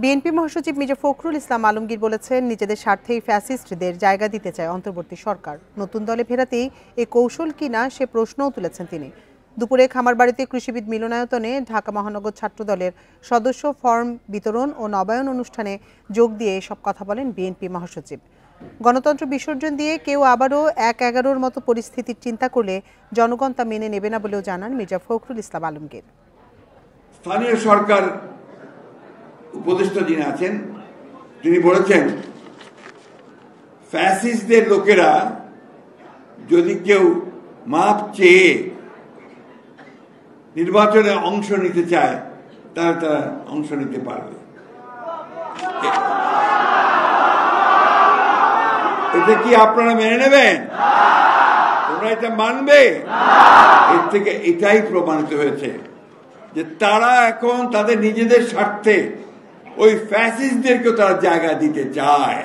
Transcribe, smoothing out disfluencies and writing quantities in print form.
BNP মহাসচিব মির্জা ফখরুল ইসলাম আলমগীর বলেছেন, নিজেদের স্বার্থেই ফ্যাসিস্টদের জায়গা দিতে চায় অন্তর্বর্তী সরকার। নতুন দলে ফেরাতেই এ কৌশল কিনা সে প্রশ্নও তুলেছেন তিনি। দুপুরে খামারবাড়িতে কৃষিবিদ মিলনায়তনে ঢাকা মহানগর ছাত্রদলের সদস্য ফর্ম বিতরণ ও নবায়ন অনুষ্ঠানে যোগ দিয়ে এসব কথা বলেন বিএনপি মহাসচিব। গণতন্ত্র বিসর্জন দিয়ে কেউ আবারও ১/১১-র মতো পরিস্থিতির চিন্তা করলে জনগণ তা মেনে নেবে না বলেও জানান মির্জা ফখরুল ইসলাম আলমগীর। স্থানীয় সরকার উপদেষ্টা যিনি আছেন তিনি বলেছেন, ফ্যাসিস্টদের লোকেরা যদি কেউ মাপ চেয়ে নির্বাচনে অংশ নিতে চায় তারা অংশ নিতে পারবে। এটা কি আপনারা মেনে নেবেন? তোমরা এটা মানবে? এর থেকে এটাই প্রমাণিত হয়েছে যে তারা এখন তাদের নিজেদের স্বার্থে ওই ফ্যাসিস্টদেরকেও তারা জায়গা দিতে চায়।